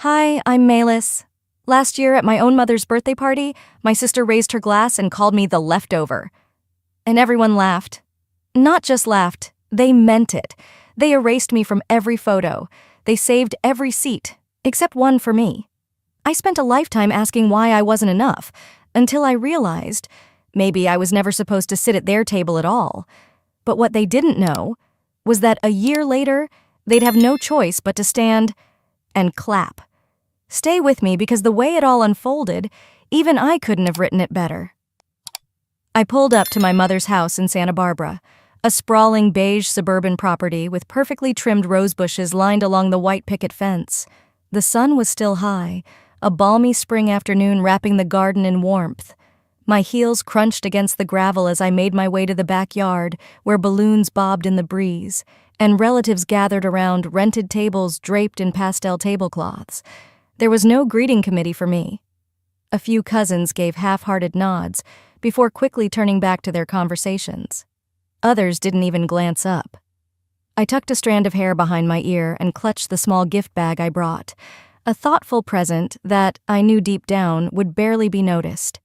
Hi, I'm Malis. Last year at my own mother's birthday party, my sister raised her glass and called me the leftover. And everyone laughed. Not just laughed, they meant it. They erased me from every photo. They saved every seat, except one for me. I spent a lifetime asking why I wasn't enough, until I realized maybe I was never supposed to sit at their table at all. But what they didn't know was that a year later, they'd have no choice but to stand and clap. Stay with me because the way it all unfolded, even I couldn't have written it better. I pulled up to my mother's house in Santa Barbara, a sprawling beige suburban property with perfectly trimmed rose bushes lined along the white picket fence. The sun was still high, a balmy spring afternoon wrapping the garden in warmth. My heels crunched against the gravel as I made my way to the backyard, where balloons bobbed in the breeze, and relatives gathered around rented tables draped in pastel tablecloths. There was no greeting committee for me. A few cousins gave half-hearted nods before quickly turning back to their conversations. Others didn't even glance up. I tucked a strand of hair behind my ear and clutched the small gift bag I brought, a thoughtful present that, I knew deep down, would barely be noticed.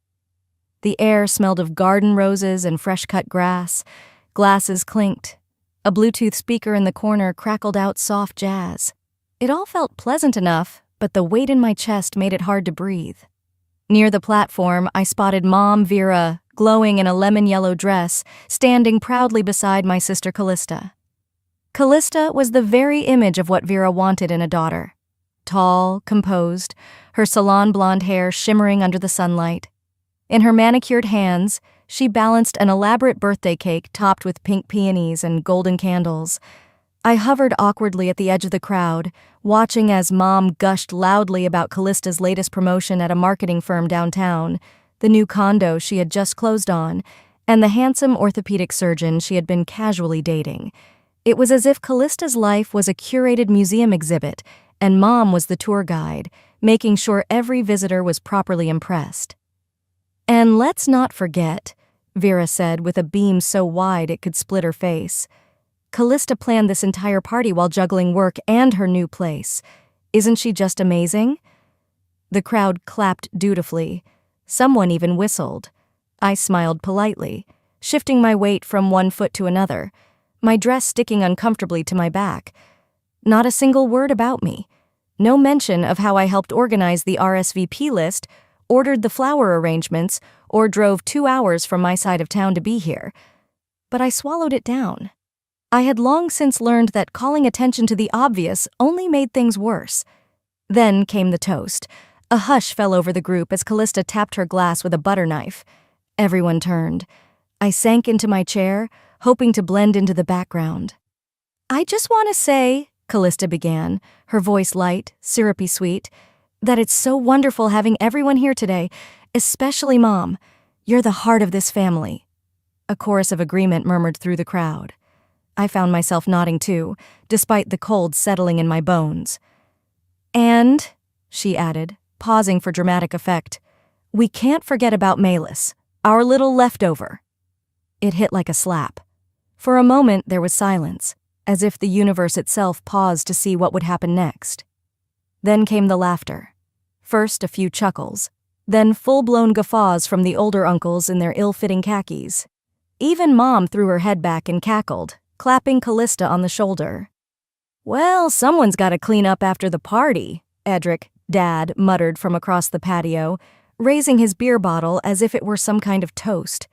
The air smelled of garden roses and fresh-cut grass. Glasses clinked. A Bluetooth speaker in the corner crackled out soft jazz. It all felt pleasant enough, but the weight in my chest made it hard to breathe. Near the platform, I spotted Mom Vera, glowing in a lemon-yellow dress, standing proudly beside my sister Callista. Callista was the very image of what Vera wanted in a daughter. Tall, composed, her salon blonde hair shimmering under the sunlight. In her manicured hands, she balanced an elaborate birthday cake topped with pink peonies and golden candles. I hovered awkwardly at the edge of the crowd, watching as Mom gushed loudly about Callista's latest promotion at a marketing firm downtown, the new condo she had just closed on, and the handsome orthopedic surgeon she had been casually dating. It was as if Callista's life was a curated museum exhibit, and Mom was the tour guide, making sure every visitor was properly impressed. "And let's not forget," Vera said with a beam so wide it could split her face, "Callista planned this entire party while juggling work and her new place. Isn't she just amazing?" The crowd clapped dutifully. Someone even whistled. I smiled politely, shifting my weight from one foot to another, my dress sticking uncomfortably to my back. Not a single word about me. No mention of how I helped organize the RSVP list, ordered the flower arrangements, or drove 2 hours from my side of town to be here. But I swallowed it down. I had long since learned that calling attention to the obvious only made things worse. Then came the toast. A hush fell over the group as Callista tapped her glass with a butter knife. Everyone turned. I sank into my chair, hoping to blend into the background. "I just want to say," Callista began, her voice light, syrupy sweet, "that it's so wonderful having everyone here today, especially Mom. You're the heart of this family." A chorus of agreement murmured through the crowd. I found myself nodding too, despite the cold settling in my bones. "And," she added, pausing for dramatic effect, "we can't forget about Malis, our little leftover." It hit like a slap. For a moment there was silence, as if the universe itself paused to see what would happen next. Then came the laughter. First a few chuckles, then full-blown guffaws from the older uncles in their ill-fitting khakis. Even Mom threw her head back and cackled, clapping Callista on the shoulder. "Well, someone's got to clean up after the party," Edric, Dad, muttered from across the patio, raising his beer bottle as if it were some kind of toast.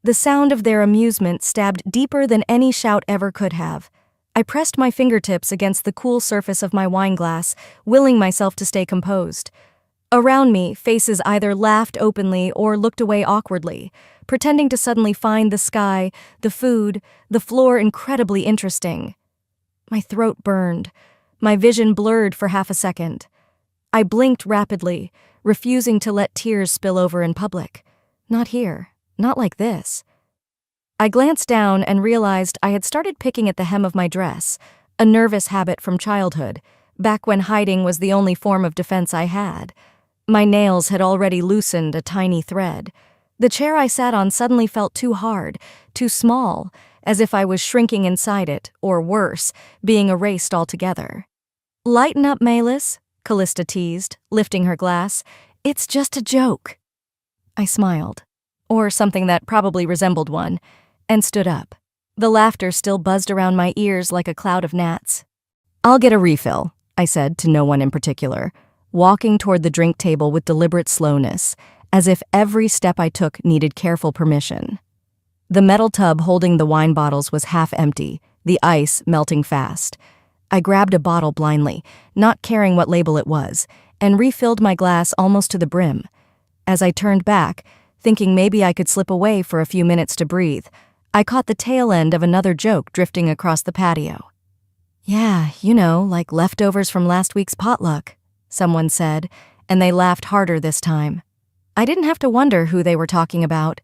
The sound of their amusement stabbed deeper than any shout ever could have. I pressed my fingertips against the cool surface of my wineglass, willing myself to stay composed. Around me, faces either laughed openly or looked away awkwardly, pretending to suddenly find the sky, the food, the floor incredibly interesting. My throat burned. My vision blurred for half a second. I blinked rapidly, refusing to let tears spill over in public. Not here. Not like this. I glanced down and realized I had started picking at the hem of my dress, a nervous habit from childhood, back when hiding was the only form of defense I had. My nails had already loosened a tiny thread. The chair I sat on suddenly felt too hard, too small, as if I was shrinking inside it, or worse, being erased altogether. "Lighten up, Malis," Callista teased, lifting her glass. "It's just a joke." I smiled, or something that probably resembled one, and stood up. The laughter still buzzed around my ears like a cloud of gnats. "I'll get a refill," I said to no one in particular, walking toward the drink table with deliberate slowness, as if every step I took needed careful permission. The metal tub holding the wine bottles was half empty, the ice melting fast. I grabbed a bottle blindly, not caring what label it was, and refilled my glass almost to the brim. As I turned back, thinking maybe I could slip away for a few minutes to breathe, I caught the tail end of another joke drifting across the patio. "Yeah, like leftovers from last week's potluck," someone said, and they laughed harder this time. I didn't have to wonder who they were talking about.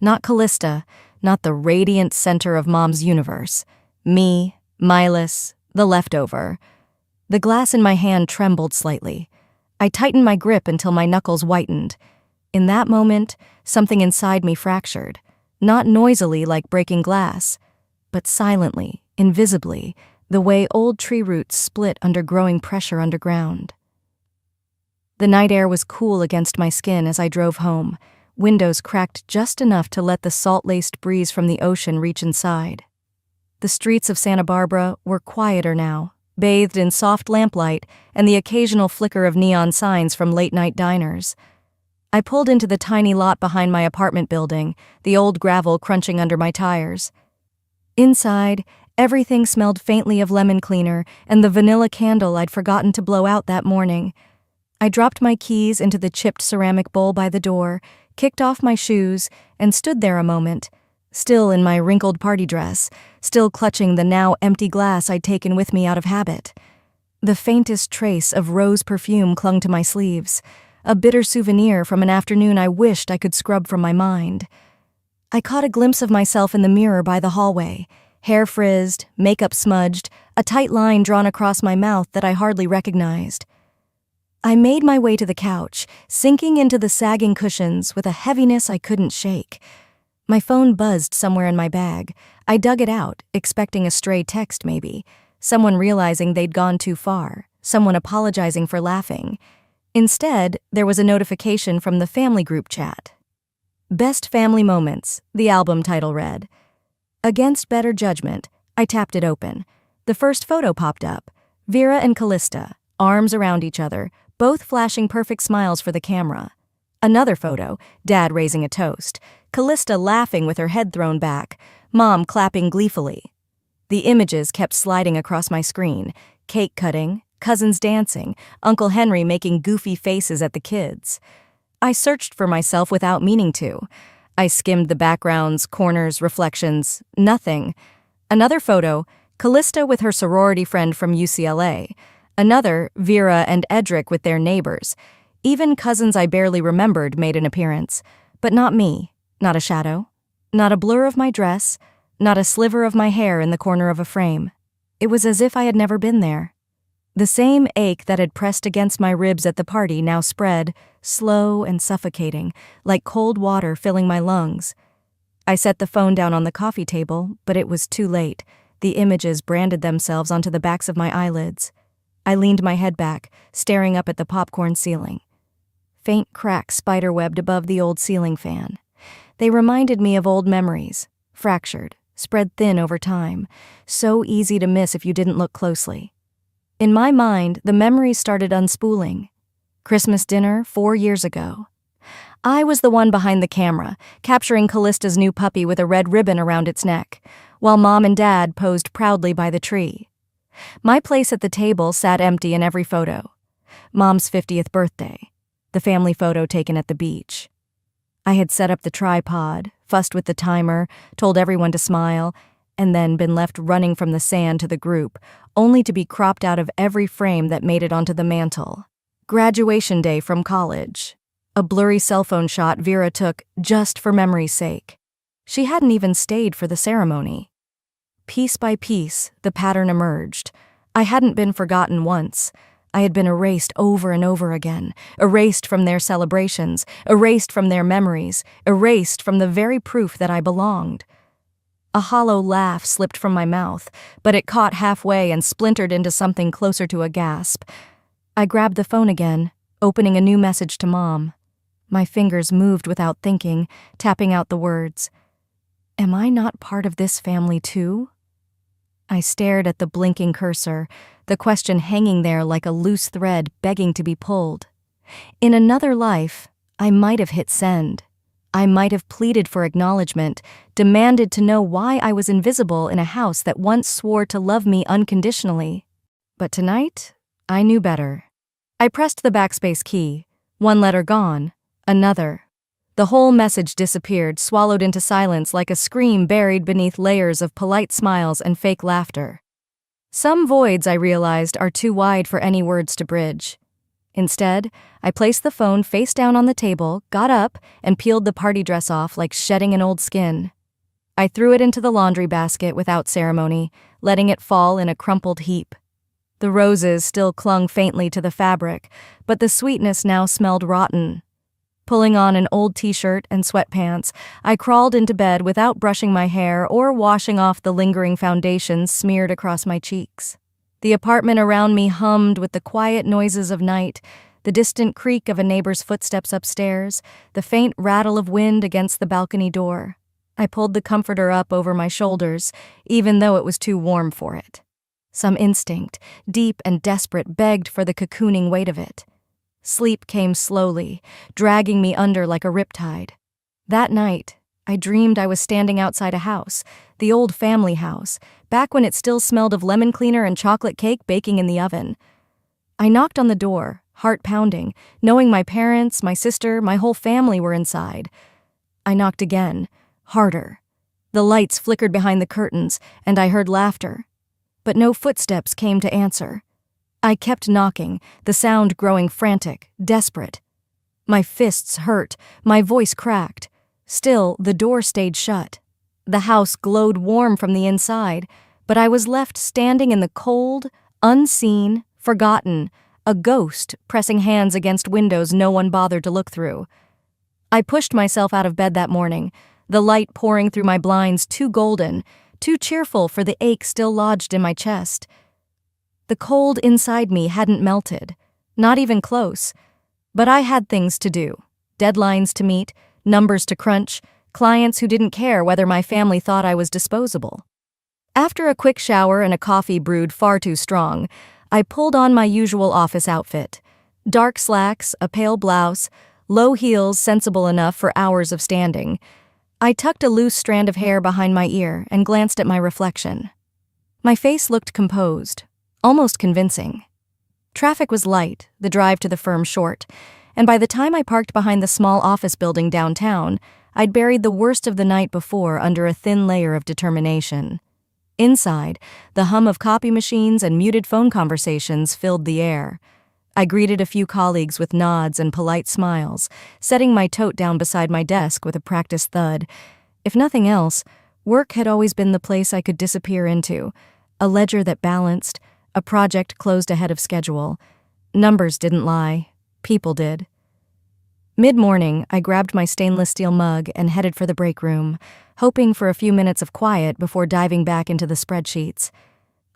Not Callista, not the radiant center of Mom's universe. Me, Milas, the leftover. The glass in my hand trembled slightly. I tightened my grip until my knuckles whitened. In that moment, something inside me fractured. Not noisily like breaking glass, but silently, invisibly, the way old tree roots split under growing pressure underground. The night air was cool against my skin as I drove home, windows cracked just enough to let the salt-laced breeze from the ocean reach inside. The streets of Santa Barbara were quieter now, bathed in soft lamplight and the occasional flicker of neon signs from late-night diners. I pulled into the tiny lot behind my apartment building, the old gravel crunching under my tires. Inside, everything smelled faintly of lemon cleaner and the vanilla candle I'd forgotten to blow out that morning. I dropped my keys into the chipped ceramic bowl by the door, kicked off my shoes, and stood there a moment, still in my wrinkled party dress, still clutching the now empty glass I'd taken with me out of habit. The faintest trace of rose perfume clung to my sleeves, a bitter souvenir from an afternoon I wished I could scrub from my mind. I caught a glimpse of myself in the mirror by the hallway, hair frizzed, makeup smudged, a tight line drawn across my mouth that I hardly recognized. I made my way to the couch, sinking into the sagging cushions with a heaviness I couldn't shake. My phone buzzed somewhere in my bag. I dug it out, expecting a stray text maybe, someone realizing they'd gone too far, someone apologizing for laughing. Instead, there was a notification from the family group chat. "Best Family Moments," the album title read. Against better judgment, I tapped it open. The first photo popped up. Vera and Callista, arms around each other, both flashing perfect smiles for the camera. Another photo, Dad raising a toast, Callista laughing with her head thrown back, Mom clapping gleefully. The images kept sliding across my screen, cake cutting, cousins dancing, Uncle Henry making goofy faces at the kids. I searched for myself without meaning to. I skimmed the backgrounds, corners, reflections, nothing. Another photo, Callista with her sorority friend from UCLA. Another, Vera and Edric with their neighbors. Even cousins I barely remembered made an appearance. But not me, not a shadow, not a blur of my dress, not a sliver of my hair in the corner of a frame. It was as if I had never been there. The same ache that had pressed against my ribs at the party now spread, slow and suffocating, like cold water filling my lungs. I set the phone down on the coffee table, but it was too late. The images branded themselves onto the backs of my eyelids. I leaned my head back, staring up at the popcorn ceiling. Faint cracks spiderwebbed above the old ceiling fan. They reminded me of old memories, fractured, spread thin over time, so easy to miss if you didn't look closely. In my mind, the memories started unspooling. Christmas dinner 4 years ago. I was the one behind the camera, capturing Callista's new puppy with a red ribbon around its neck, while Mom and Dad posed proudly by the tree. My place at the table sat empty in every photo. Mom's 50th birthday, the family photo taken at the beach. I had set up the tripod, fussed with the timer, told everyone to smile, and then been left running from the sand to the group, only to be cropped out of every frame that made it onto the mantel. Graduation day from college. A blurry cell phone shot Vera took just for memory's sake. She hadn't even stayed for the ceremony. Piece by piece, the pattern emerged. I hadn't been forgotten once. I had been erased over and over again, erased from their celebrations, erased from their memories, erased from the very proof that I belonged. A hollow laugh slipped from my mouth, but it caught halfway and splintered into something closer to a gasp. I grabbed the phone again, opening a new message to Mom. My fingers moved without thinking, tapping out the words. Am I not part of this family too? I stared at the blinking cursor, the question hanging there like a loose thread begging to be pulled. In another life, I might have hit send. I might have pleaded for acknowledgement, demanded to know why I was invisible in a house that once swore to love me unconditionally. But tonight, I knew better. I pressed the backspace key. One letter gone. Another. The whole message disappeared, swallowed into silence like a scream buried beneath layers of polite smiles and fake laughter. Some voids, I realized, are too wide for any words to bridge. Instead, I placed the phone face down on the table, got up, and peeled the party dress off like shedding an old skin. I threw it into the laundry basket without ceremony, letting it fall in a crumpled heap. The roses still clung faintly to the fabric, but the sweetness now smelled rotten. Pulling on an old t-shirt and sweatpants, I crawled into bed without brushing my hair or washing off the lingering foundation smeared across my cheeks. The apartment around me hummed with the quiet noises of night, the distant creak of a neighbor's footsteps upstairs, the faint rattle of wind against the balcony door. I pulled the comforter up over my shoulders, even though it was too warm for it. Some instinct, deep and desperate, begged for the cocooning weight of it. Sleep came slowly, dragging me under like a riptide. That night, I dreamed I was standing outside a house, the old family house, back when it still smelled of lemon cleaner and chocolate cake baking in the oven. I knocked on the door, heart pounding, knowing my parents, my sister, my whole family were inside. I knocked again, harder. The lights flickered behind the curtains, and I heard laughter. But no footsteps came to answer. I kept knocking, the sound growing frantic, desperate. My fists hurt, my voice cracked. Still, the door stayed shut. The house glowed warm from the inside, but I was left standing in the cold, unseen, forgotten, a ghost pressing hands against windows no one bothered to look through. I pushed myself out of bed that morning, the light pouring through my blinds too golden, too cheerful for the ache still lodged in my chest. The cold inside me hadn't melted, not even close, but I had things to do, deadlines to meet, numbers to crunch, clients who didn't care whether my family thought I was disposable. After a quick shower and a coffee brewed far too strong, I pulled on my usual office outfit. Dark slacks, a pale blouse, low heels sensible enough for hours of standing. I tucked a loose strand of hair behind my ear and glanced at my reflection. My face looked composed, almost convincing. Traffic was light, the drive to the firm short, and by the time I parked behind the small office building downtown, I'd buried the worst of the night before under a thin layer of determination. Inside, the hum of copy machines and muted phone conversations filled the air. I greeted a few colleagues with nods and polite smiles, setting my tote down beside my desk with a practiced thud. If nothing else, work had always been the place I could disappear into, a ledger that balanced, a project closed ahead of schedule. Numbers didn't lie. People did. Mid-morning, I grabbed my stainless steel mug and headed for the break room, hoping for a few minutes of quiet before diving back into the spreadsheets.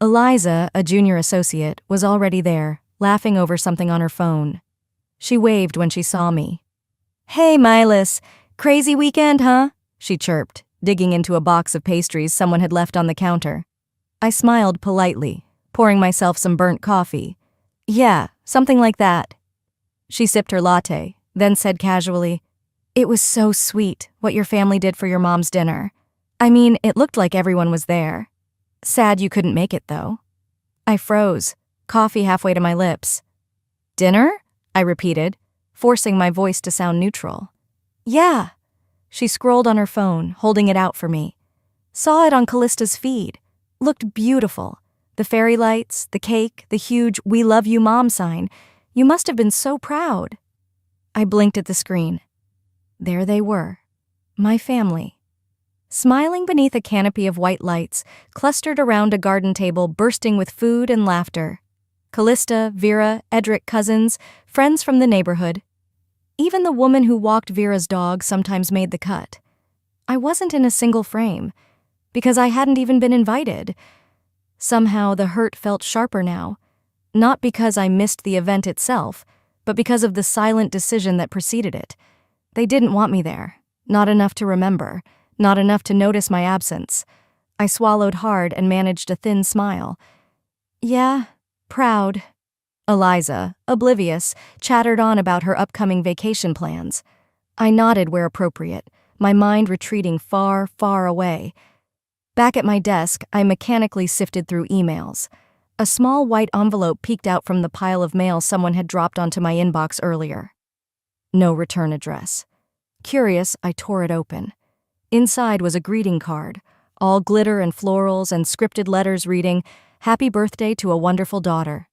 Eliza, a junior associate, was already there, laughing over something on her phone. She waved when she saw me. "Hey, Milas, crazy weekend, huh?" she chirped, digging into a box of pastries someone had left on the counter. I smiled politely, pouring myself some burnt coffee. "Yeah, something like that." She sipped her latte, then said casually, "It was so sweet what your family did for your mom's dinner. I mean, it looked like everyone was there. Sad you couldn't make it, though." I froze, coffee halfway to my lips. "Dinner?" I repeated, forcing my voice to sound neutral. "Yeah." She scrolled on her phone, holding it out for me. "Saw it on Callista's feed. Looked beautiful. The fairy lights, the cake, the huge 'We love you, Mom' sign. You must have been so proud." I blinked at the screen. There they were, my family. Smiling beneath a canopy of white lights, clustered around a garden table bursting with food and laughter. Callista, Vera, Edric cousins, friends from the neighborhood. Even the woman who walked Vera's dog sometimes made the cut. I wasn't in a single frame, because I hadn't even been invited. Somehow the hurt felt sharper now. Not because I missed the event itself, but because of the silent decision that preceded it. They didn't want me there. Not enough to remember. Not enough to notice my absence. I swallowed hard and managed a thin smile. Yeah, proud. Eliza, oblivious, chattered on about her upcoming vacation plans. I nodded where appropriate, my mind retreating far, far away. Back at my desk, I mechanically sifted through emails. A small white envelope peeked out from the pile of mail someone had dropped onto my inbox earlier. No return address. Curious, I tore it open. Inside was a greeting card, all glitter and florals and scripted letters reading, "Happy birthday to a wonderful daughter."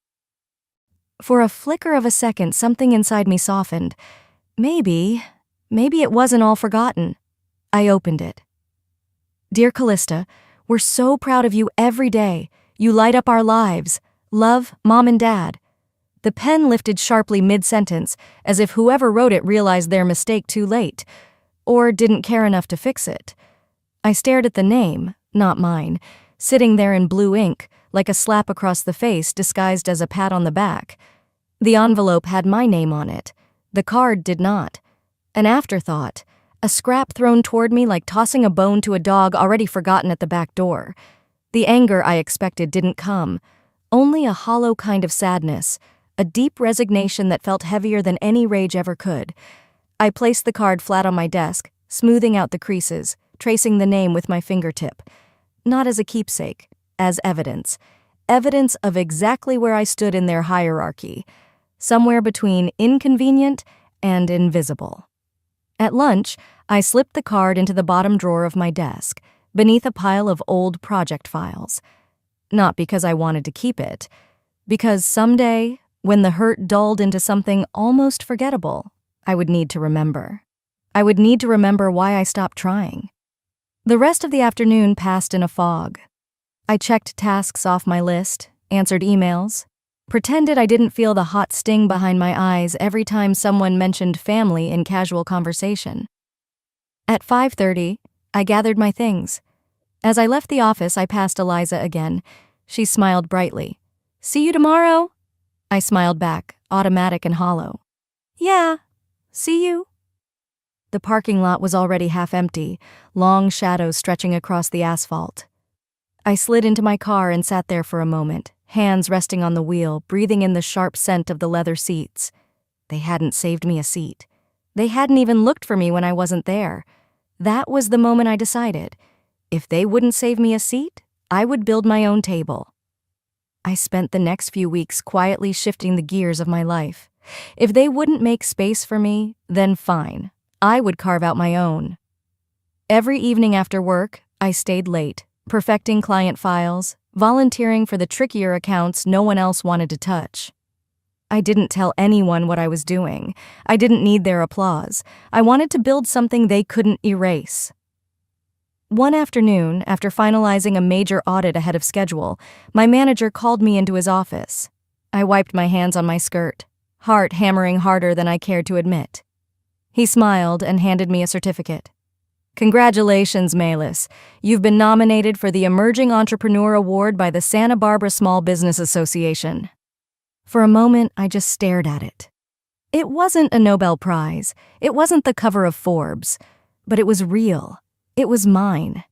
For a flicker of a second, something inside me softened. Maybe it wasn't all forgotten. I opened it. Dear Callista, we're so proud of you every day. You light up our lives. Love, Mom and Dad. The pen lifted sharply mid-sentence, as if whoever wrote it realized their mistake too late, or didn't care enough to fix it. I stared at the name, not mine, sitting there in blue ink, like a slap across the face disguised as a pat on the back. The envelope had my name on it. The card did not. An afterthought, a scrap thrown toward me like tossing a bone to a dog already forgotten at the back door. The anger I expected didn't come, only a hollow kind of sadness, a deep resignation that felt heavier than any rage ever could. I placed the card flat on my desk, smoothing out the creases, tracing the name with my fingertip. Not as a keepsake, as evidence. Evidence of exactly where I stood in their hierarchy, somewhere between inconvenient and invisible. At lunch, I slipped the card into the bottom drawer of my desk, beneath a pile of old project files. Not because I wanted to keep it, because someday, when the hurt dulled into something almost forgettable, I would need to remember. I would need to remember why I stopped trying. The rest of the afternoon passed in a fog. I checked tasks off my list, answered emails, pretended I didn't feel the hot sting behind my eyes every time someone mentioned family in casual conversation. At 5:30, I gathered my things. As I left the office, I passed Eliza again. She smiled brightly. "See you tomorrow?" I smiled back, automatic and hollow. "Yeah, see you." The parking lot was already half empty, long shadows stretching across the asphalt. I slid into my car and sat there for a moment, hands resting on the wheel, breathing in the sharp scent of the leather seats. They hadn't saved me a seat. They hadn't even looked for me when I wasn't there. That was the moment I decided. If they wouldn't save me a seat, I would build my own table. I spent the next few weeks quietly shifting the gears of my life. If they wouldn't make space for me, then fine. I would carve out my own. Every evening after work, I stayed late, perfecting client files, volunteering for the trickier accounts no one else wanted to touch. I didn't tell anyone what I was doing. I didn't need their applause. I wanted to build something they couldn't erase. One afternoon, after finalizing a major audit ahead of schedule, my manager called me into his office. I wiped my hands on my skirt, heart hammering harder than I cared to admit. He smiled and handed me a certificate. "Congratulations, Melis. You've been nominated for the Emerging Entrepreneur Award by the Santa Barbara Small Business Association." For a moment, I just stared at it. It wasn't a Nobel Prize. It wasn't the cover of Forbes. But it was real. It was mine.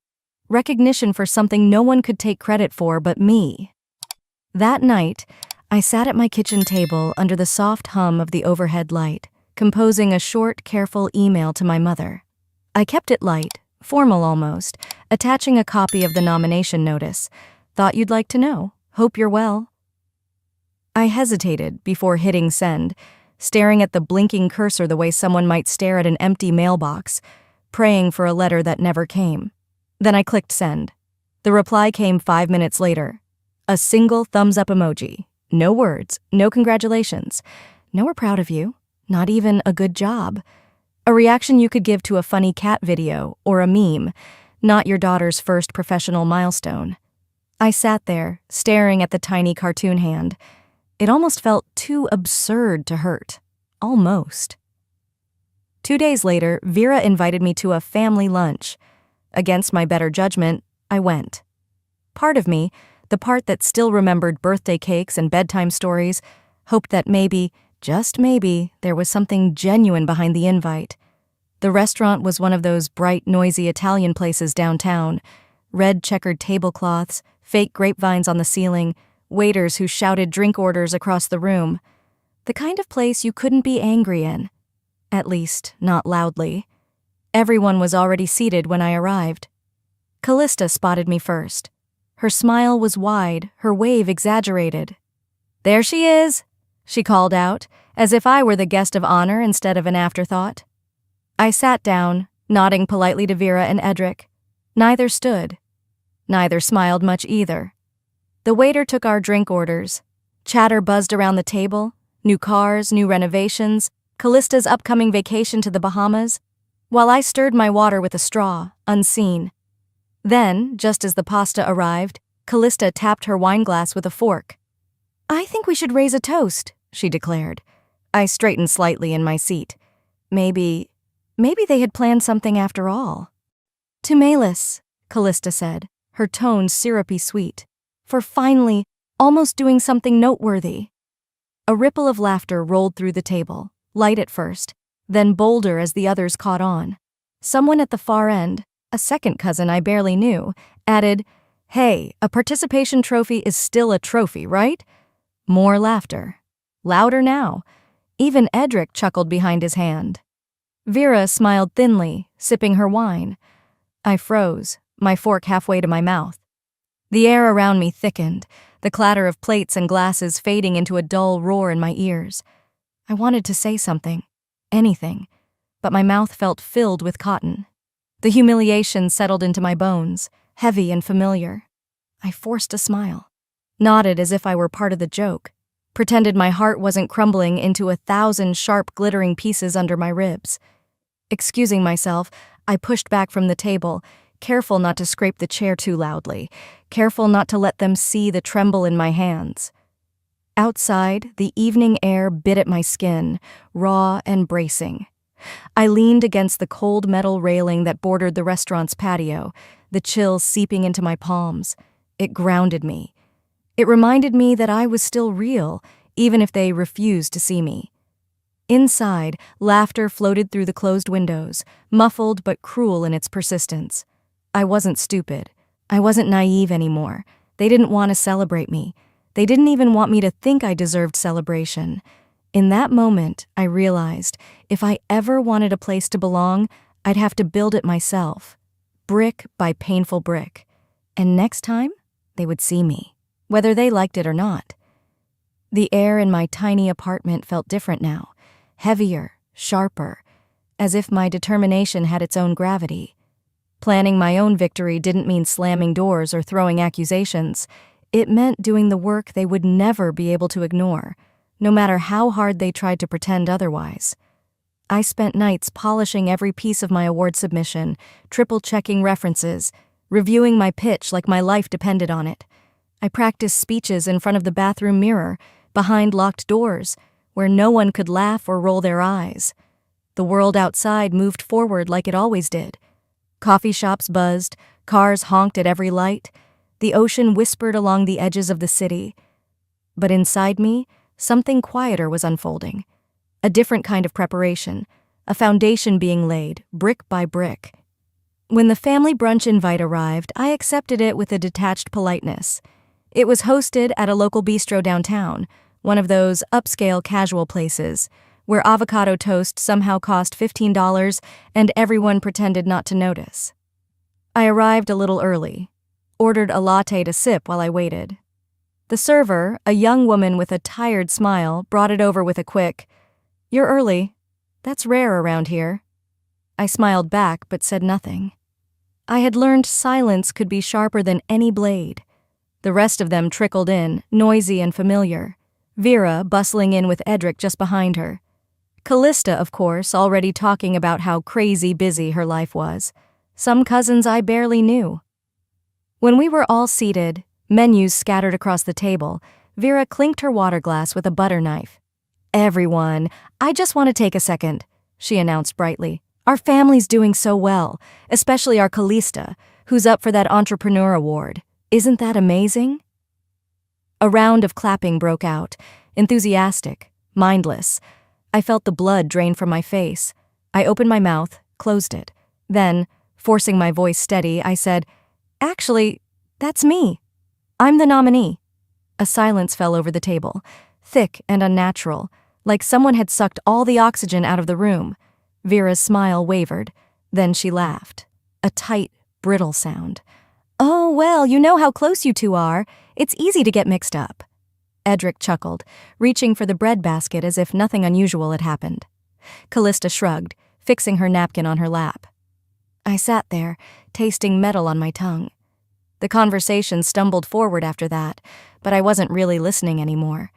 Recognition for something no one could take credit for but me. That night, I sat at my kitchen table under the soft hum of the overhead light, composing a short, careful email to my mother. I kept it light, formal almost, attaching a copy of the nomination notice. "Thought you'd like to know. Hope you're well." I hesitated before hitting send, staring at the blinking cursor the way someone might stare at an empty mailbox, praying for a letter that never came. Then I clicked send. The reply came 5 minutes later. A single thumbs-up emoji. No words, no congratulations. No, we're proud of you. Not even a good job. A reaction you could give to a funny cat video or a meme, not your daughter's first professional milestone. I sat there, staring at the tiny cartoon hand. It almost felt too absurd to hurt. Almost. 2 days later, Vera invited me to a family lunch. Against my better judgment, I went. Part of me, the part that still remembered birthday cakes and bedtime stories, hoped that maybe, just maybe, there was something genuine behind the invite. The restaurant was one of those bright, noisy Italian places downtown. Red checkered tablecloths, fake grapevines on the ceiling, waiters who shouted drink orders across the room. The kind of place you couldn't be angry in. At least, not loudly. Everyone was already seated when I arrived. Callista spotted me first. Her smile was wide, her wave exaggerated. "There she is," she called out, as if I were the guest of honor instead of an afterthought. I sat down, nodding politely to Vera and Edric. Neither stood. Neither smiled much either. The waiter took our drink orders. Chatter buzzed around the table. New cars, new renovations, Callista's upcoming vacation to the Bahamas, while I stirred my water with a straw, unseen. Then, just as the pasta arrived, Callista tapped her wineglass with a fork. "I think we should raise a toast," she declared. I straightened slightly in my seat. Maybe they had planned something after all. "To Melis," Callista said, her tone syrupy sweet, "for finally, almost doing something noteworthy." A ripple of laughter rolled through the table, light at first, then bolder as the others caught on. Someone at the far end, a second cousin I barely knew, added, "Hey, a participation trophy is still a trophy, right?" More laughter. Louder now. Even Edric chuckled behind his hand. Vera smiled thinly, sipping her wine. I froze, my fork halfway to my mouth. The air around me thickened, the clatter of plates and glasses fading into a dull roar in my ears. I wanted to say something, anything, but my mouth felt filled with cotton. The humiliation settled into my bones, heavy and familiar. I forced a smile, nodded as if I were part of the joke, pretended my heart wasn't crumbling into 1,000 sharp, glittering pieces under my ribs. Excusing myself, I pushed back from the table, careful not to scrape the chair too loudly, careful not to let them see the tremble in my hands. Outside, the evening air bit at my skin, raw and bracing. I leaned against the cold metal railing that bordered the restaurant's patio, the chill seeping into my palms. It grounded me. It reminded me that I was still real, even if they refused to see me. Inside, laughter floated through the closed windows, muffled but cruel in its persistence. I wasn't stupid. I wasn't naive anymore. They didn't want to celebrate me. They didn't even want me to think I deserved celebration. In that moment, I realized if I ever wanted a place to belong, I'd have to build it myself, brick by painful brick. And next time, they would see me, whether they liked it or not. The air in my tiny apartment felt different now, heavier, sharper, as if my determination had its own gravity. Planning my own victory didn't mean slamming doors or throwing accusations. It meant doing the work they would never be able to ignore, no matter how hard they tried to pretend otherwise. I spent nights polishing every piece of my award submission, triple-checking references, reviewing my pitch like my life depended on it. I practiced speeches in front of the bathroom mirror, behind locked doors, where no one could laugh or roll their eyes. The world outside moved forward like it always did. Coffee shops buzzed, cars honked at every light, the ocean whispered along the edges of the city. But inside me, something quieter was unfolding. A different kind of preparation, a foundation being laid, brick by brick. When the family brunch invite arrived, I accepted it with a detached politeness. It was hosted at a local bistro downtown, one of those upscale casual places, where avocado toast somehow cost $15 and everyone pretended not to notice. I arrived a little early, ordered a latte to sip while I waited. The server, a young woman with a tired smile, brought it over with a quick, "You're early. That's rare around here." I smiled back but said nothing. I had learned silence could be sharper than any blade. The rest of them trickled in, noisy and familiar. Vera bustling in with Edric just behind her. Callista, of course, already talking about how crazy busy her life was. Some cousins I barely knew. When we were all seated, menus scattered across the table, Vera clinked her water glass with a butter knife. "Everyone, I just want to take a second," she announced brightly. "Our family's doing so well, especially our Callista, who's up for that entrepreneur award. Isn't that amazing?" A round of clapping broke out, enthusiastic, mindless. I felt the blood drain from my face. I opened my mouth, closed it. Then, forcing my voice steady, I said, "Actually, that's me. I'm the nominee." A silence fell over the table, thick and unnatural, like someone had sucked all the oxygen out of the room. Vera's smile wavered. Then she laughed. A tight, brittle sound. "Oh, well, you know how close you two are. It's easy to get mixed up." Edric chuckled, reaching for the bread basket as if nothing unusual had happened. Callista shrugged, fixing her napkin on her lap. I sat there, tasting metal on my tongue. The conversation stumbled forward after that, but I wasn't really listening anymore.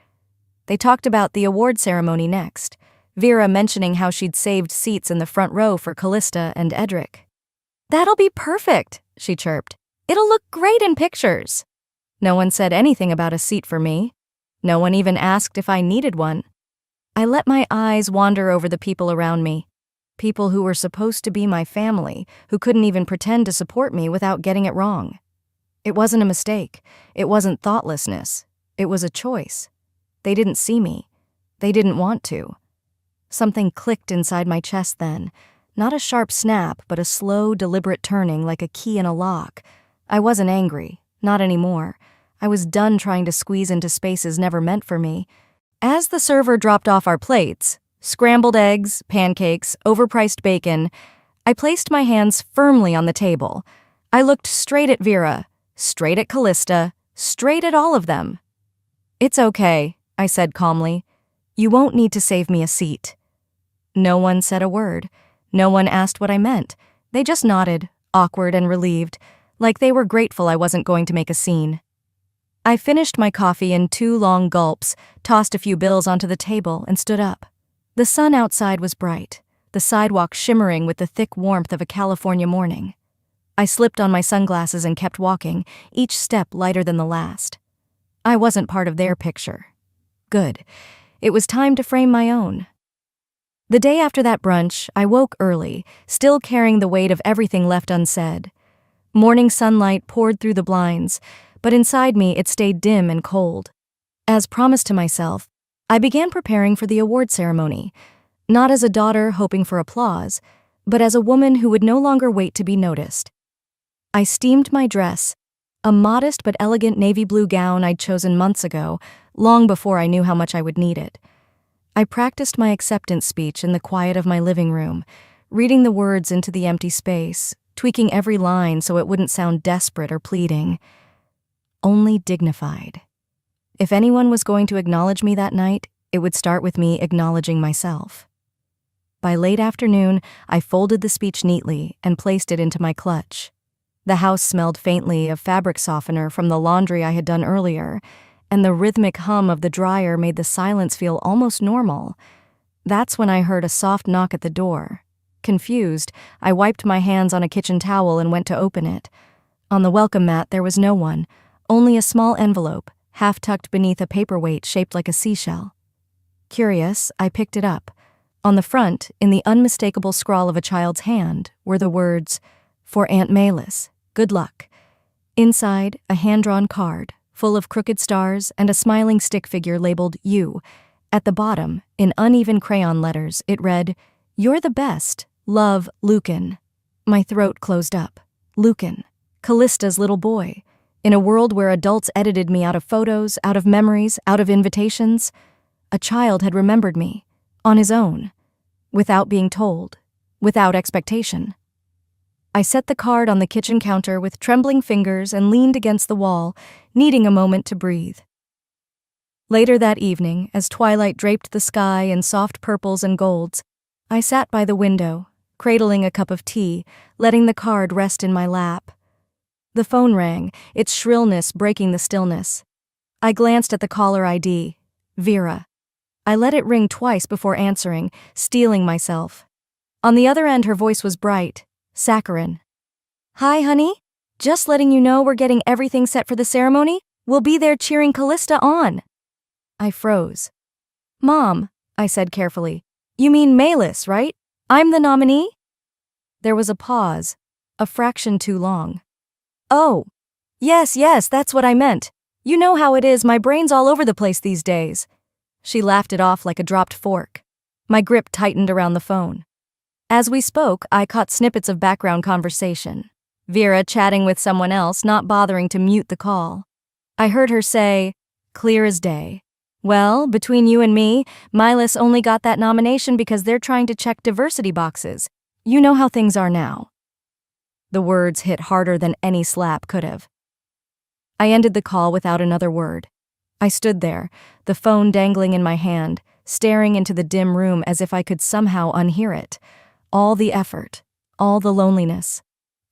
They talked about the award ceremony next, Vera mentioning how she'd saved seats in the front row for Callista and Edric. "That'll be perfect," she chirped. "It'll look great in pictures." No one said anything about a seat for me. No one even asked if I needed one. I let my eyes wander over the people around me. People who were supposed to be my family, who couldn't even pretend to support me without getting it wrong. It wasn't a mistake. It wasn't thoughtlessness. It was a choice. They didn't see me. They didn't want to. Something clicked inside my chest then. Not a sharp snap, but a slow, deliberate turning like a key in a lock. I wasn't angry. Not anymore. I was done trying to squeeze into spaces never meant for me. As the server dropped off our plates, scrambled eggs, pancakes, overpriced bacon, I placed my hands firmly on the table. I looked straight at Vera, straight at Callista, straight at all of them. "It's okay," I said calmly. "You won't need to save me a seat." No one said a word. No one asked what I meant. They just nodded, awkward and relieved, like they were grateful I wasn't going to make a scene. I finished my coffee in 2 long gulps, tossed a few bills onto the table, and stood up. The sun outside was bright, the sidewalk shimmering with the thick warmth of a California morning. I slipped on my sunglasses and kept walking, each step lighter than the last. I wasn't part of their picture. Good. It was time to frame my own. The day after that brunch, I woke early, still carrying the weight of everything left unsaid. Morning sunlight poured through the blinds, but inside me it stayed dim and cold. As promised to myself, I began preparing for the award ceremony, not as a daughter hoping for applause, but as a woman who would no longer wait to be noticed. I steamed my dress, a modest but elegant navy blue gown I'd chosen months ago, long before I knew how much I would need it. I practiced my acceptance speech in the quiet of my living room, reading the words into the empty space, tweaking every line so it wouldn't sound desperate or pleading. Only dignified. If anyone was going to acknowledge me that night, it would start with me acknowledging myself. By late afternoon, I folded the speech neatly and placed it into my clutch. The house smelled faintly of fabric softener from the laundry I had done earlier, and the rhythmic hum of the dryer made the silence feel almost normal. That's when I heard a soft knock at the door. Confused, I wiped my hands on a kitchen towel and went to open it. On the welcome mat there was no one, only a small envelope, half tucked beneath a paperweight shaped like a seashell. Curious, I picked it up. On the front, in the unmistakable scrawl of a child's hand, were the words, "For Aunt Malis, good luck." Inside, a hand-drawn card, full of crooked stars and a smiling stick figure labeled "You." At the bottom, in uneven crayon letters, it read, "You're the best. Love, Lucan." My throat closed up. Lucan. Callista's little boy. In a world where adults edited me out of photos, out of memories, out of invitations, a child had remembered me, on his own, without being told, without expectation. I set the card on the kitchen counter with trembling fingers and leaned against the wall, needing a moment to breathe. Later that evening, as twilight draped the sky in soft purples and golds, I sat by the window, cradling a cup of tea, letting the card rest in my lap. The phone rang, its shrillness breaking the stillness. I glanced at the caller ID, Vera. I let it ring twice before answering, steeling myself. On the other end, her voice was bright, saccharine. "Hi, honey. Just letting you know we're getting everything set for the ceremony. We'll be there cheering Callista on." I froze. "Mom," I said carefully, "you mean Malis, right? I'm the nominee?" There was a pause, a fraction too long. "Oh, yes, that's what I meant. You know how it is, my brain's all over the place these days." She laughed it off like a dropped fork. My grip tightened around the phone. As we spoke, I caught snippets of background conversation. Vera chatting with someone else, not bothering to mute the call. I heard her say, "Clear as day. Well, between you and me, Milas only got that nomination because they're trying to check diversity boxes. You know how things are now." The words hit harder than any slap could have. I ended the call without another word. I stood there, the phone dangling in my hand, staring into the dim room as if I could somehow unhear it. All the effort, all the loneliness,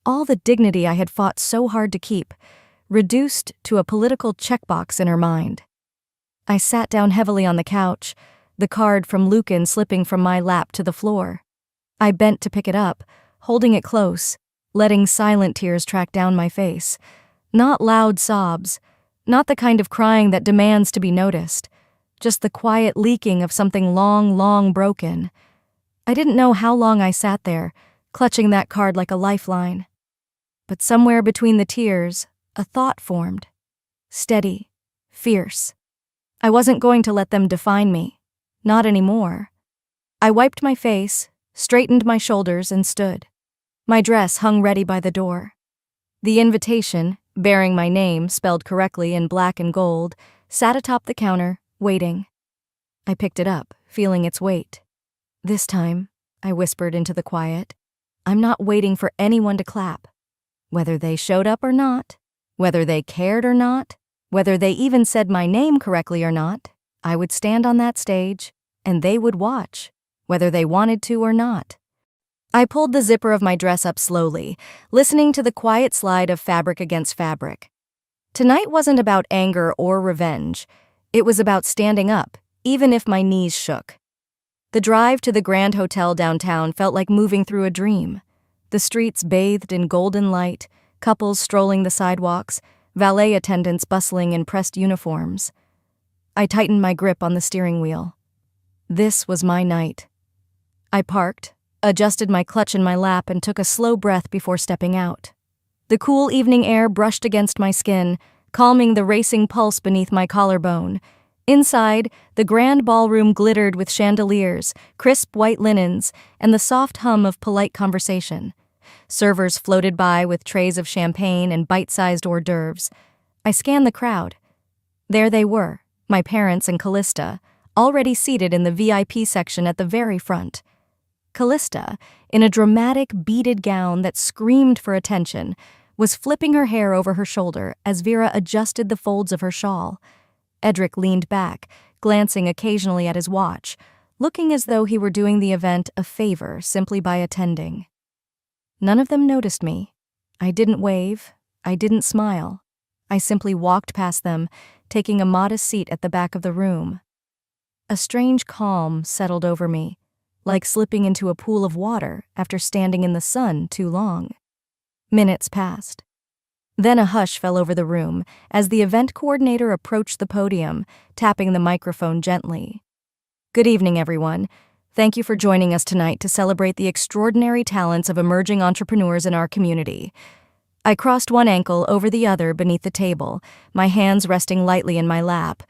all the dignity I had fought so hard to keep, reduced to a political checkbox in her mind. I sat down heavily on the couch, the card from Lucan slipping from my lap to the floor. I bent to pick it up, holding it close, letting silent tears track down my face. Not loud sobs, not the kind of crying that demands to be noticed, just the quiet leaking of something long, long broken. I didn't know how long I sat there, clutching that card like a lifeline. But somewhere between the tears, a thought formed. Steady, fierce. I wasn't going to let them define me. Not anymore. I wiped my face, straightened my shoulders, and stood. My dress hung ready by the door. The invitation, bearing my name spelled correctly in black and gold, sat atop the counter, waiting. I picked it up, feeling its weight. "This time," I whispered into the quiet, "I'm not waiting for anyone to clap. Whether they showed up or not, whether they cared or not, whether they even said my name correctly or not, I would stand on that stage, and they would watch, whether they wanted to or not." I pulled the zipper of my dress up slowly, listening to the quiet slide of fabric against fabric. Tonight wasn't about anger or revenge. It was about standing up, even if my knees shook. The drive to the Grand Hotel downtown felt like moving through a dream. The streets bathed in golden light, couples strolling the sidewalks, valet attendants bustling in pressed uniforms. I tightened my grip on the steering wheel. This was my night. I parked, adjusted my clutch in my lap, and took a slow breath before stepping out. The cool evening air brushed against my skin, calming the racing pulse beneath my collarbone. Inside, the grand ballroom glittered with chandeliers, crisp white linens, and the soft hum of polite conversation. Servers floated by with trays of champagne and bite-sized hors d'oeuvres. I scanned the crowd. There they were, my parents and Callista, already seated in the VIP section at the very front. Callista, in a dramatic beaded gown that screamed for attention, was flipping her hair over her shoulder as Vera adjusted the folds of her shawl. Edric leaned back, glancing occasionally at his watch, looking as though he were doing the event a favor simply by attending. None of them noticed me. I didn't wave. I didn't smile. I simply walked past them, taking a modest seat at the back of the room. A strange calm settled over me, like slipping into a pool of water after standing in the sun too long. Minutes passed. Then a hush fell over the room as the event coordinator approached the podium, tapping the microphone gently. "Good evening, everyone. Thank you for joining us tonight to celebrate the extraordinary talents of emerging entrepreneurs in our community." I crossed one ankle over the other beneath the table, my hands resting lightly in my lap.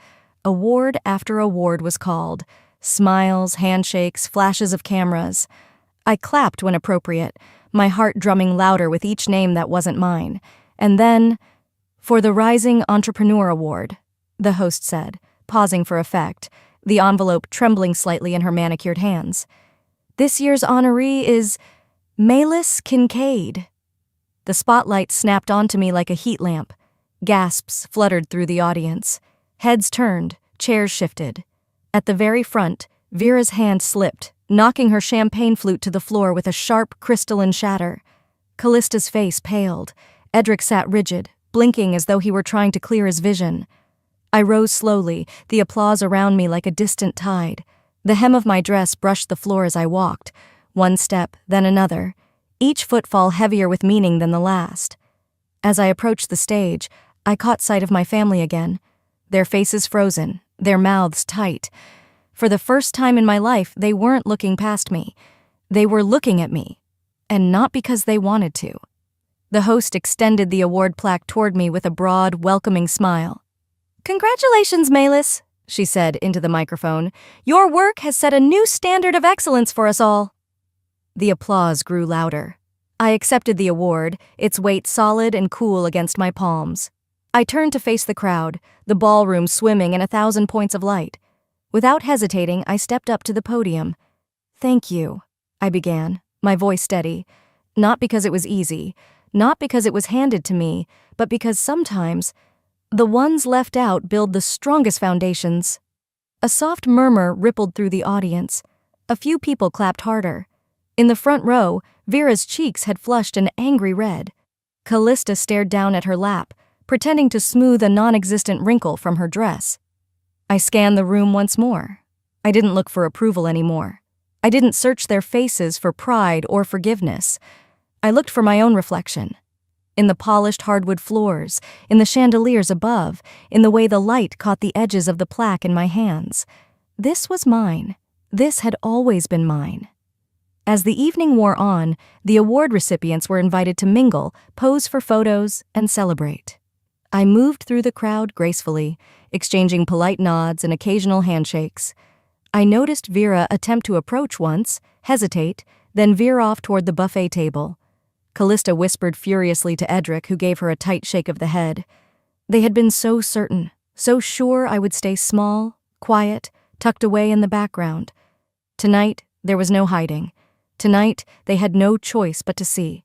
Award after award was called. Smiles, handshakes, flashes of cameras. I clapped when appropriate, my heart drumming louder with each name that wasn't mine. And then, "For the Rising Entrepreneur Award," the host said, pausing for effect, the envelope trembling slightly in her manicured hands. "This year's honoree is Milas Kincaid." The spotlight snapped onto me like a heat lamp. Gasps fluttered through the audience. Heads turned, chairs shifted. At the very front, Vera's hand slipped, knocking her champagne flute to the floor with a sharp, crystalline shatter. Callista's face paled. Edric sat rigid, blinking as though he were trying to clear his vision. I rose slowly, the applause around me like a distant tide. The hem of my dress brushed the floor as I walked, one step, then another, each footfall heavier with meaning than the last. As I approached the stage, I caught sight of my family again, their faces frozen, their mouths tight. For the first time in my life, they weren't looking past me. They were looking at me, and not because they wanted to. The host extended the award plaque toward me with a broad, welcoming smile. "Congratulations, Melis," she said into the microphone. "Your work has set a new standard of excellence for us all." The applause grew louder. I accepted the award, its weight solid and cool against my palms. I turned to face the crowd, the ballroom swimming in 1,000 points of light. Without hesitating, I stepped up to the podium. "Thank you," I began, my voice steady. Not because it was easy, not because it was handed to me, but because sometimes the ones left out build the strongest foundations. A soft murmur rippled through the audience. A few people clapped harder. In the front row, Vera's cheeks had flushed an angry red. Callista stared down at her lap, pretending to smooth a non-existent wrinkle from her dress. I scanned the room once more. I didn't look for approval anymore. I didn't search their faces for pride or forgiveness. I looked for my own reflection. In the polished hardwood floors, in the chandeliers above, in the way the light caught the edges of the plaque in my hands. This was mine. This had always been mine. As the evening wore on, the award recipients were invited to mingle, pose for photos, and celebrate. I moved through the crowd gracefully, exchanging polite nods and occasional handshakes. I noticed Vera attempt to approach once, hesitate, then veer off toward the buffet table. Callista whispered furiously to Edric, who gave her a tight shake of the head. They had been so certain, so sure I would stay small, quiet, tucked away in the background. Tonight, there was no hiding. Tonight, they had no choice but to see.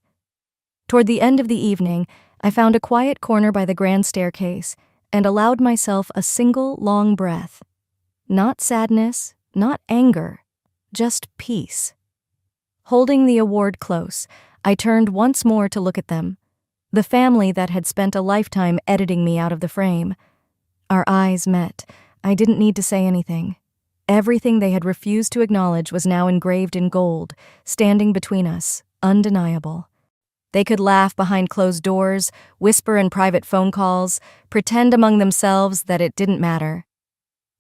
Toward the end of the evening, I found a quiet corner by the grand staircase and allowed myself a single long breath. Not sadness, not anger, just peace. Holding the award close, I turned once more to look at them, the family that had spent a lifetime editing me out of the frame. Our eyes met. I didn't need to say anything. Everything they had refused to acknowledge was now engraved in gold, standing between us, undeniable. They could laugh behind closed doors, whisper in private phone calls, pretend among themselves that it didn't matter.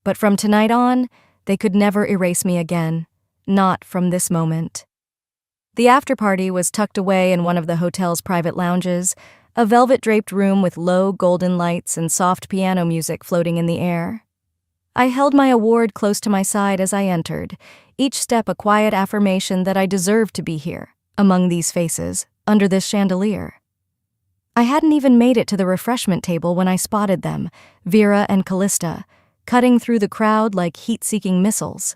But from tonight on, they could never erase me again, not from this moment. The after-party was tucked away in one of the hotel's private lounges, a velvet-draped room with low golden lights and soft piano music floating in the air. I held my award close to my side as I entered, each step a quiet affirmation that I deserved to be here, among these faces, under this chandelier. I hadn't even made it to the refreshment table when I spotted them, Vera and Callista, cutting through the crowd like heat-seeking missiles.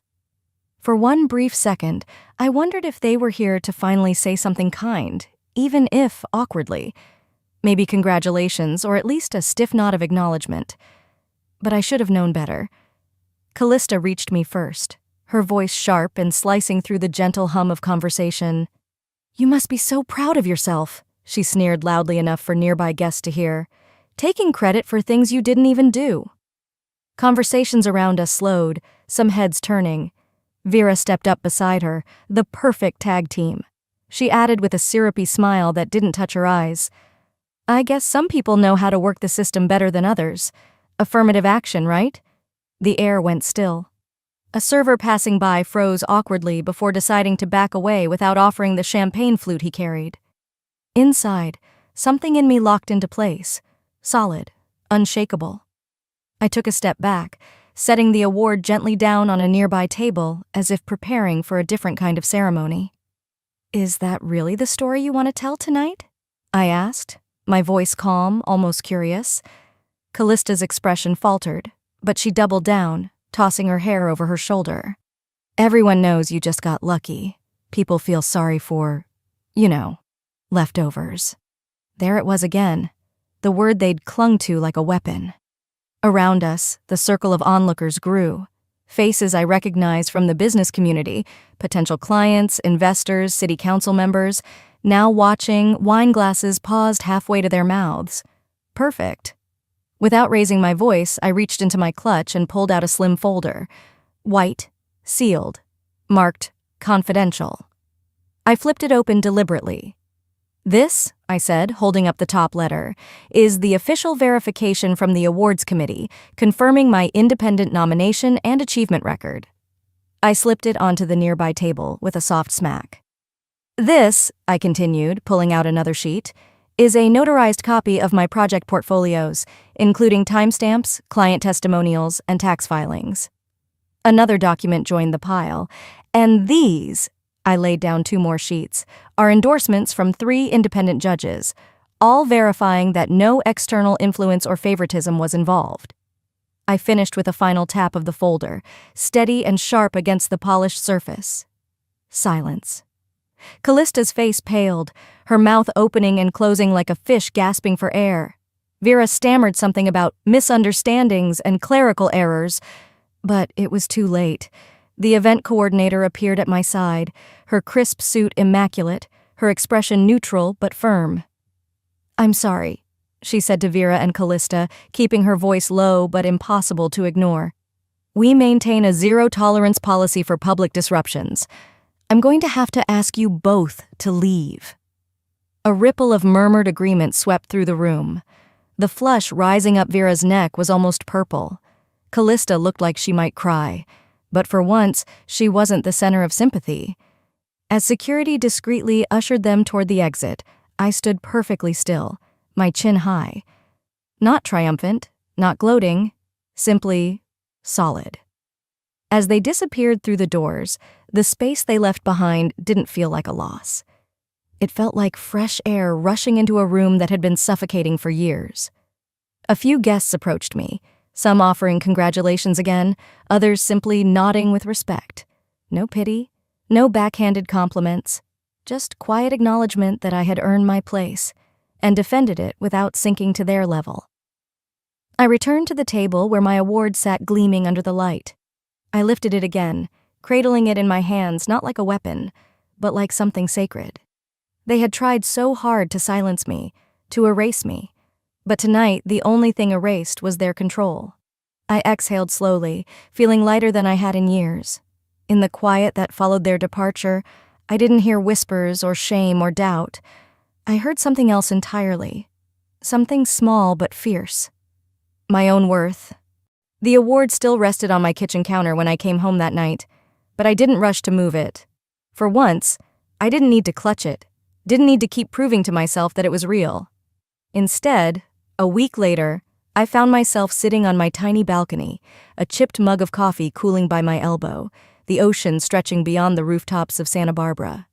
For one brief second, I wondered if they were here to finally say something kind, even if awkwardly. Maybe congratulations, or at least a stiff nod of acknowledgement. But I should have known better. Callista reached me first, her voice sharp and slicing through the gentle hum of conversation. "You must be so proud of yourself," she sneered loudly enough for nearby guests to hear, "taking credit for things you didn't even do." Conversations around us slowed, some heads turning. Vera stepped up beside her, the perfect tag team. She added with a syrupy smile that didn't touch her eyes, "I guess some people know how to work the system better than others. Affirmative action, right?" The air went still. A server passing by froze awkwardly before deciding to back away without offering the champagne flute he carried. Inside, something in me locked into place, solid, unshakable. I took a step back, setting the award gently down on a nearby table as if preparing for a different kind of ceremony. "Is that really the story you want to tell tonight?" I asked, my voice calm, almost curious. Callista's expression faltered, but she doubled down, tossing her hair over her shoulder. "Everyone knows you just got lucky. People feel sorry for, leftovers." There it was again, the word they'd clung to like a weapon. Around us, the circle of onlookers grew. Faces I recognized from the business community, potential clients, investors, city council members, now watching, wine glasses paused halfway to their mouths. Perfect. Without raising my voice, I reached into my clutch and pulled out a slim folder. White, sealed, marked confidential. I flipped it open deliberately. "This," I said, holding up the top letter, "is the official verification from the awards committee, confirming my independent nomination and achievement record." I slipped it onto the nearby table with a soft smack. "This," I continued, pulling out another sheet, "is a notarized copy of my project portfolios, including timestamps, client testimonials, and tax filings. Another document joined the pile, and these, I laid down 2 more sheets, are endorsements from 3 independent judges, all verifying that no external influence or favoritism was involved. I finished with a final tap of the folder, steady and sharp against the polished surface. Silence. Callista's face paled, her mouth opening and closing like a fish gasping for air. Vera stammered something about misunderstandings and clerical errors, but it was too late. The event coordinator appeared at my side, her crisp suit immaculate, her expression neutral but firm. "I'm sorry," she said to Vera and Callista, keeping her voice low but impossible to ignore. "We maintain a zero-tolerance policy for public disruptions. I'm going to have to ask you both to leave." A ripple of murmured agreement swept through the room. The flush rising up Vera's neck was almost purple. Callista looked like she might cry, but for once, she wasn't the center of sympathy. As security discreetly ushered them toward the exit, I stood perfectly still, my chin high. Not triumphant, not gloating, simply solid. As they disappeared through the doors, the space they left behind didn't feel like a loss. It felt like fresh air rushing into a room that had been suffocating for years. A few guests approached me, some offering congratulations again, others simply nodding with respect. No pity, no backhanded compliments, just quiet acknowledgement that I had earned my place and defended it without sinking to their level. I returned to the table where my award sat gleaming under the light. I lifted it again, cradling it in my hands not like a weapon, but like something sacred. They had tried so hard to silence me, to erase me, but tonight the only thing erased was their control. I exhaled slowly, feeling lighter than I had in years. In the quiet that followed their departure, I didn't hear whispers or shame or doubt. I heard something else entirely. Something small but fierce. My own worth. The award still rested on my kitchen counter when I came home that night, but I didn't rush to move it. For once, I didn't need to clutch it, didn't need to keep proving to myself that it was real. Instead, a week later, I found myself sitting on my tiny balcony, a chipped mug of coffee cooling by my elbow, the ocean stretching beyond the rooftops of Santa Barbara.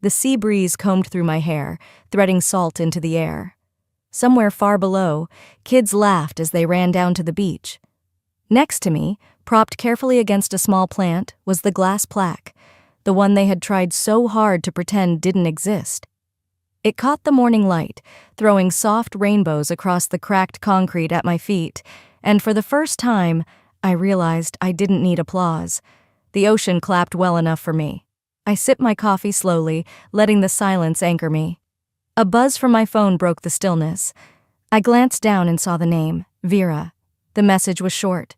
The sea breeze combed through my hair, threading salt into the air. Somewhere far below, kids laughed as they ran down to the beach. Next to me, propped carefully against a small plant, was the glass plaque, the one they had tried so hard to pretend didn't exist. It caught the morning light, throwing soft rainbows across the cracked concrete at my feet, and for the first time, I realized I didn't need applause. The ocean clapped well enough for me. I sipped my coffee slowly, letting the silence anchor me. A buzz from my phone broke the stillness. I glanced down and saw the name, Vera. The message was short.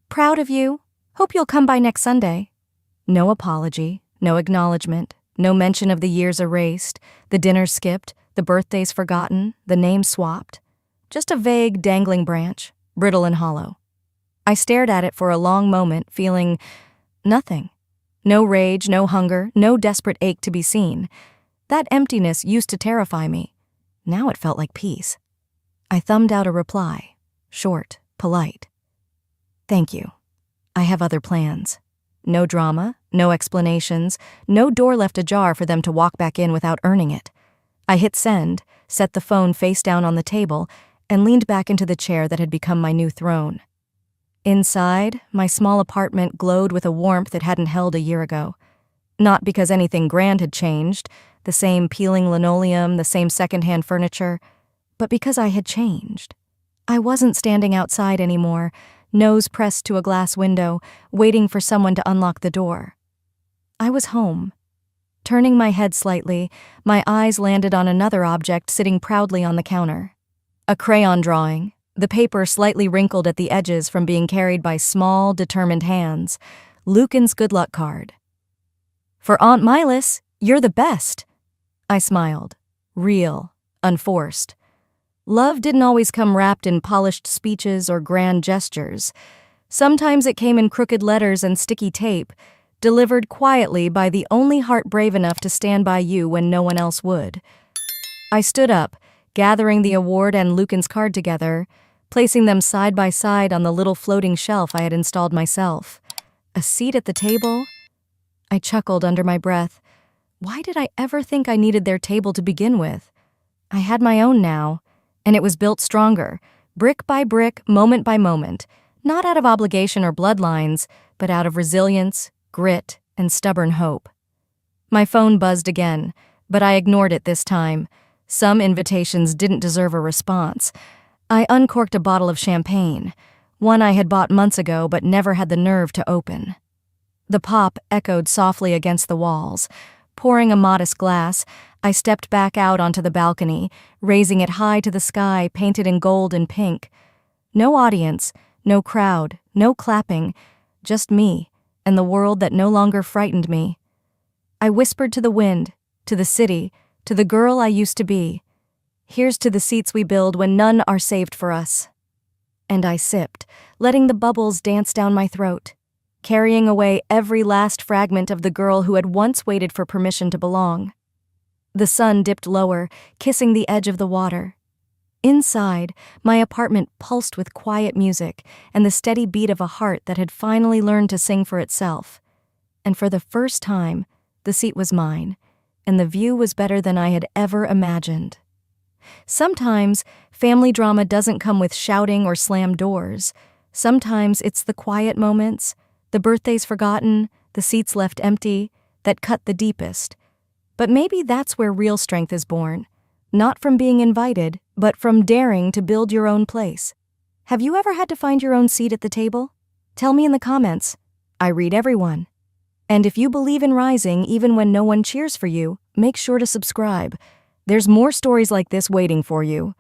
"Proud of you. Hope you'll come by next Sunday." No apology, no acknowledgement, no mention of the years erased, the dinner skipped, the birthdays forgotten, the names swapped. Just a vague, dangling branch, brittle and hollow. I stared at it for a long moment, feeling nothing. No rage, no hunger, no desperate ache to be seen. That emptiness used to terrify me. Now it felt like peace. I thumbed out a reply, short, polite. "Thank you. I have other plans." No drama, no explanations, no door left ajar for them to walk back in without earning it. I hit send, set the phone face down on the table, and leaned back into the chair that had become my new throne. Inside, my small apartment glowed with a warmth it hadn't held a year ago. Not because anything grand had changed, the same peeling linoleum, the same secondhand furniture, but because I had changed. I wasn't standing outside anymore, nose pressed to a glass window, waiting for someone to unlock the door. I was home. Turning my head slightly, my eyes landed on another object sitting proudly on the counter. A crayon drawing, the paper slightly wrinkled at the edges from being carried by small, determined hands. Lucan's good luck card. "For Aunt Milas, you're the best." I smiled. Real, unforced. Love didn't always come wrapped in polished speeches or grand gestures. Sometimes it came in crooked letters and sticky tape, delivered quietly by the only heart brave enough to stand by you when no one else would. I stood up, gathering the award and Lucan's card together, placing them side by side on the little floating shelf I had installed myself. A seat at the table? I chuckled under my breath. Why did I ever think I needed their table to begin with? I had my own now, and it was built stronger, brick by brick, moment by moment, not out of obligation or bloodlines, but out of resilience, grit, and stubborn hope. My phone buzzed again, but I ignored it this time. Some invitations didn't deserve a response. I uncorked a bottle of champagne, one I had bought months ago but never had the nerve to open. The pop echoed softly against the walls. Pouring a modest glass, I stepped back out onto the balcony, raising it high to the sky, painted in gold and pink. No audience, no crowd, no clapping, just me and the world that no longer frightened me. I whispered to the wind, to the city, to the girl I used to be. Here's to the seats we build when none are saved for us. And I sipped, letting the bubbles dance down my throat, carrying away every last fragment of the girl who had once waited for permission to belong. The sun dipped lower, kissing the edge of the water. Inside, my apartment pulsed with quiet music and the steady beat of a heart that had finally learned to sing for itself. And for the first time, the seat was mine, and the view was better than I had ever imagined. Sometimes, family drama doesn't come with shouting or slammed doors. Sometimes it's the quiet moments, the birthdays forgotten, the seats left empty, that cut the deepest. But maybe that's where real strength is born. Not from being invited, but from daring to build your own place. Have you ever had to find your own seat at the table? Tell me in the comments. I read everyone. And if you believe in rising even when no one cheers for you, make sure to subscribe. There's more stories like this waiting for you.